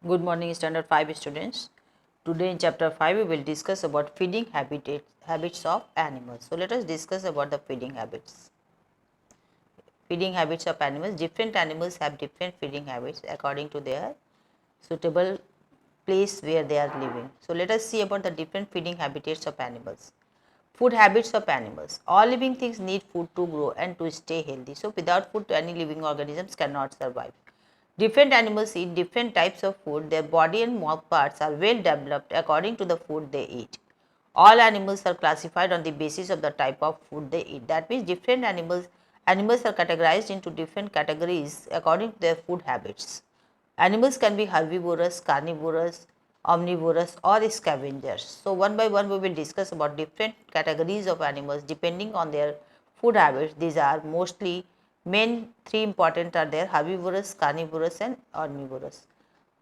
Good morning, Standard 5 students. Today in chapter 5 we will discuss about feeding habits of animals. So let us discuss about the feeding habits. Feeding habits of animals. Different animals have different feeding habits according to their suitable place where they are living. So let us see about the different feeding habitats of animals. Food habits of animals. All living things need food to grow and to stay healthy. So without food, any living organisms cannot survive. Different animals eat different types of food. Their body and mouth parts are well developed according to the food they eat. All animals are classified on the basis of the type of food they eat. That means different animals are categorized into different categories according to their food habits. Animals can be herbivorous, carnivorous, omnivorous or scavengers. So one by one we will discuss about different categories of animals depending on their food habits. These are mostly main three important are there: herbivorous, carnivorous and omnivorous,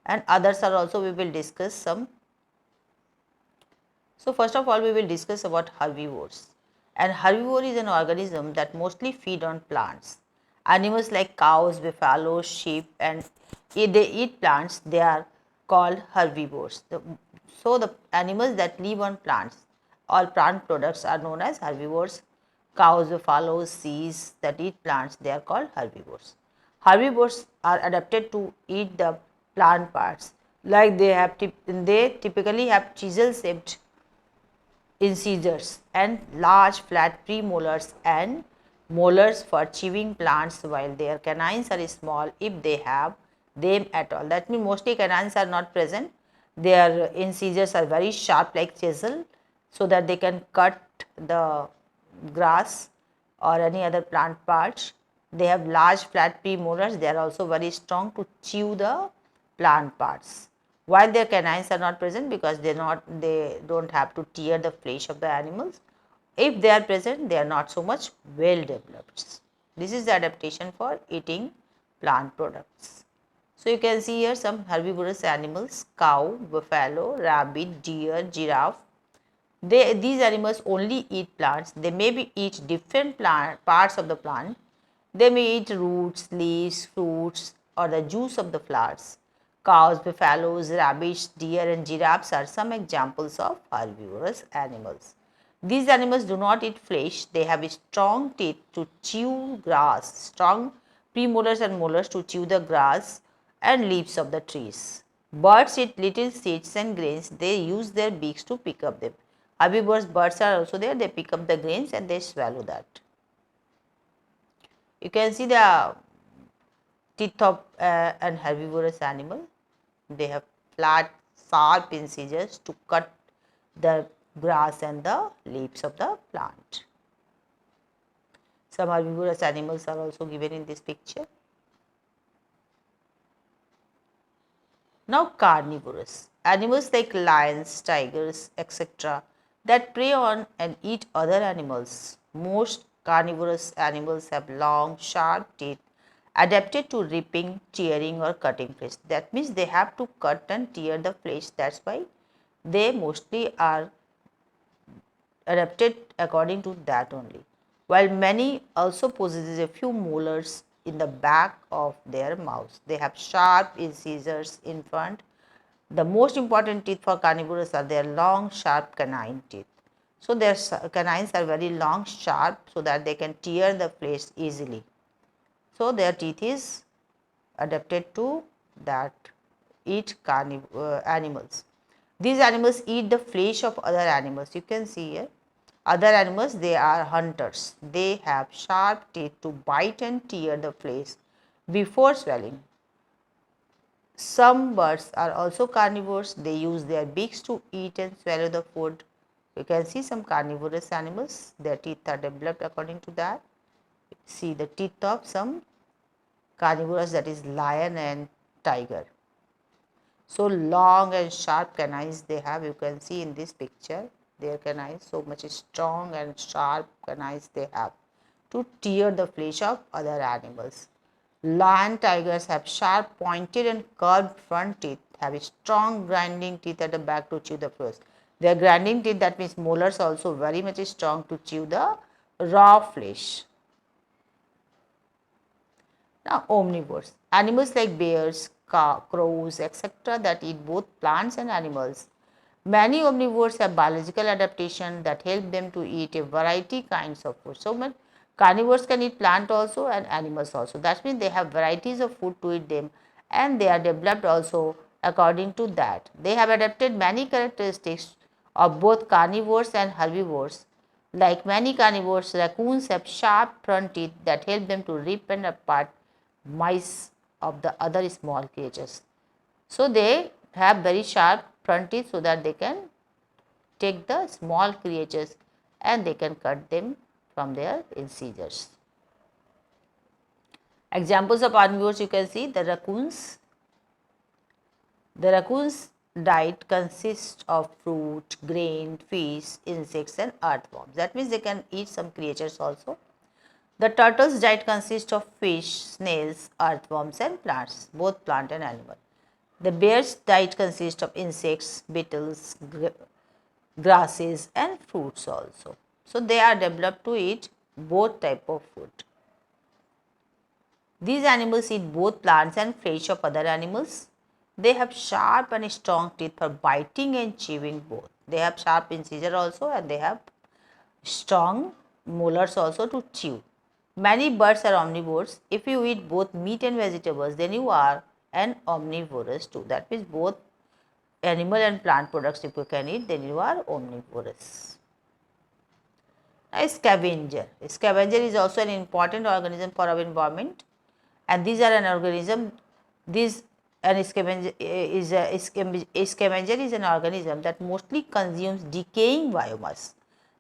and others are also we will discuss some. So first of all we will discuss about herbivores. An herbivore is an organism that mostly feed on plants. Animals like cows, buffaloes, sheep and if they eat plants they are called herbivores. So the animals that live on plants or plant products are known as herbivores. Cows, buffaloes, sheep that eat plants they are called herbivores. Herbivores are adapted to eat the plant parts like they typically have chisel shaped incisors and large flat premolars and molars for chewing plants, while their canines are small if they have them at all. That means mostly canines are not present. Their incisors are very sharp like chisel, so that they can cut the grass or any other plant parts. They have large flat premolars. They are also very strong to chew the plant parts. While their canines are not present because they don't have to tear the flesh of the animals. If they are present, they are not so much well developed. This is the adaptation for eating plant products. So you can see here some herbivorous animals: cow, buffalo, rabbit, deer, giraffe. These animals only eat plants. They may eat different parts of the plant. They may eat roots, leaves, fruits or the juice of the flowers. Cows, buffaloes, rabbits, deer and giraffes are some examples of herbivorous animals. These animals do not eat flesh. They have strong teeth to chew grass, strong premolars and molars to chew the grass and leaves of the trees. Birds eat little seeds and grains. They use their beaks to pick up them. Herbivores, birds are also there. They pick up the grains and they swallow that. You can see the teeth of an herbivorous animal. They have flat, sharp incisors to cut the grass and the leaves of the plant. Some herbivorous animals are also given in this picture. Now carnivorous. Animals like lions, tigers, etc. that prey on and eat other animals. Most carnivorous animals have long, sharp teeth adapted to ripping, tearing or cutting flesh. That means they have to cut and tear the flesh. That's why they mostly are adapted according to that only. While many also possesses a few molars in the back of their mouths. They have sharp incisors in front. The most important teeth for carnivores are their long, sharp canine teeth. So their canines are very long, sharp, so that they can tear the flesh easily. So their teeth is adapted to that eat animals. These animals eat the flesh of other animals. You can see here other animals, they are hunters. They have sharp teeth to bite and tear the flesh before swallowing. Some birds are also carnivores. They use their beaks to eat and swallow the food. You can see some carnivorous animals, their teeth are developed according to that. See the teeth of some carnivores, that is lion and tiger. So long and sharp canines they have. You can see in this picture their canines, so much strong and sharp canines they have to tear the flesh of other animals. Lion tigers have sharp, pointed and curved front teeth, have strong grinding teeth at the back to chew the flesh. Their grinding teeth, that means molars, also very much strong to chew the raw flesh. Now omnivores. Animals like bears, crows, etc. that eat both plants and animals. Many omnivores have biological adaptation that help them to eat a variety kinds of food. So, carnivores can eat plant also and animals also. That means they have varieties of food to eat them, and they are developed also according to that. They have adapted many characteristics of both carnivores and herbivores. Like many carnivores, raccoons have sharp front teeth that help them to rip and apart mice of the other small creatures. So, they have very sharp front teeth so that they can take the small creatures and they can cut them from their incisors. Examples of herbivores you can see the raccoons. The raccoon's diet consists of fruit, grain, fish, insects and earthworms. That means they can eat some creatures also. The turtle's diet consists of fish, snails, earthworms and plants, both plant and animal. The bear's diet consists of insects, beetles, grasses and fruits also. So, they are developed to eat both type of food. These animals eat both plants and flesh of other animals. They have sharp and strong teeth for biting and chewing both. They have sharp incisor also and they have strong molars also to chew. Many birds are omnivores. If you eat both meat and vegetables, then you are an omnivorous too. That means both animal and plant products if you can eat, then you are omnivorous. A scavenger. A scavenger is also an important organism for our environment, and these are an organism. A scavenger is an organism that mostly consumes decaying biomass.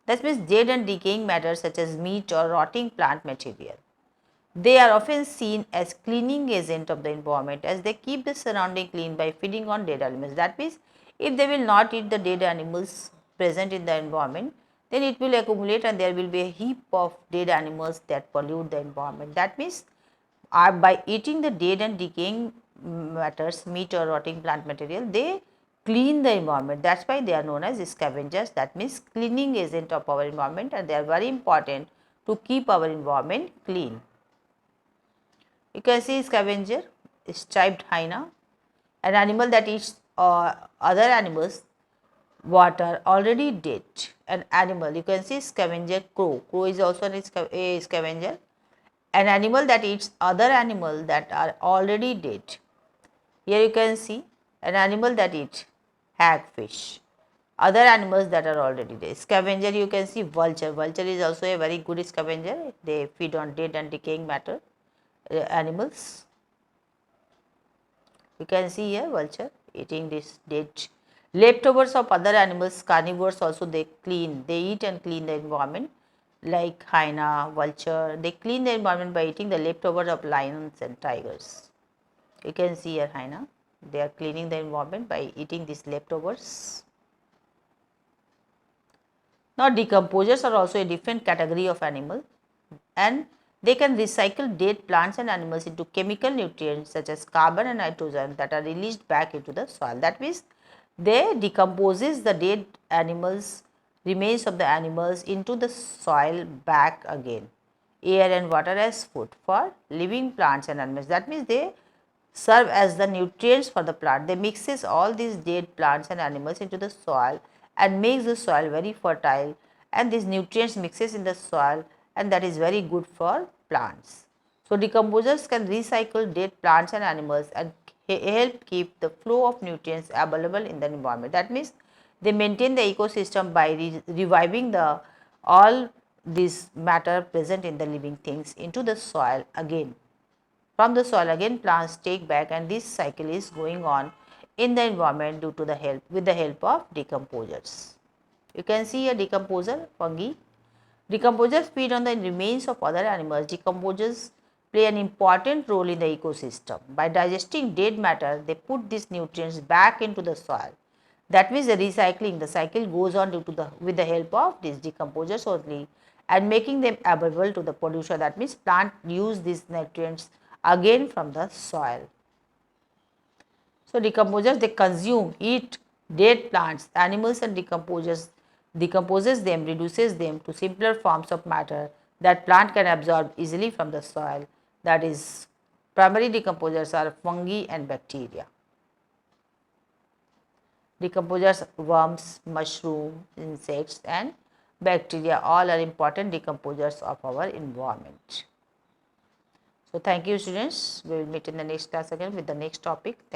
That means dead and decaying matter such as meat or rotting plant material. They are often seen as cleaning agent of the environment as they keep the surrounding clean by feeding on dead animals. That means if they will not eat the dead animals present in the environment, then it will accumulate and there will be a heap of dead animals that pollute the environment. That means by eating the dead and decaying matters, meat or rotting plant material, they clean the environment. That is why they are known as scavengers. That means cleaning agent of our environment, and they are very important to keep our environment clean. You can see scavenger, striped hyena, an animal that eats other animals what are already dead. An animal, you can see scavenger crow. Crow is also a scavenger. An animal that eats other animals that are already dead. Here you can see an animal that eats hagfish, other animals that are already dead. Scavenger, you can see vulture. Vulture is also a very good scavenger. They feed on dead and decaying matter animals. You can see here vulture eating this dead leftovers of other animals. Carnivores also they eat and clean the environment, like hyena, vulture. They clean the environment by eating the leftovers of lions and tigers. You can see here hyena, they are cleaning the environment by eating these leftovers. Now, decomposers are also a different category of animal, and they can recycle dead plants and animals into chemical nutrients such as carbon and nitrogen that are released back into the soil. That means they decomposes the dead animals, remains of the animals into the soil back again, air and water as food for living plants and animals. That means they serve as the nutrients for the plant. They mixes all these dead plants and animals into the soil and makes the soil very fertile, and these nutrients mixes in the soil, and that is very good for plants. So, decomposers can recycle dead plants and animals and help keep the flow of nutrients available in the environment. That means they maintain the ecosystem by reviving the all this matter present in the living things into the soil again. From the soil again plants take back, and this cycle is going on in the environment due to the help with the help of decomposers. You can see a decomposer fungi. Decomposers feed on the remains of other animals. Decomposers play an important role in the ecosystem. By digesting dead matter, they put these nutrients back into the soil. That means the recycling, the cycle goes on with the help of these decomposers only, and making them available to the producer. That means plant use these nutrients again from the soil. So, decomposers they consume, eat dead plants, animals, and decomposes them, reduces them to simpler forms of matter that plant can absorb easily from the soil. That is Primary decomposers are fungi and bacteria. Decomposers, worms, mushrooms, insects and bacteria, all are important decomposers of our environment. So, thank you students. We will meet in the next class again with the next topic. Thank you.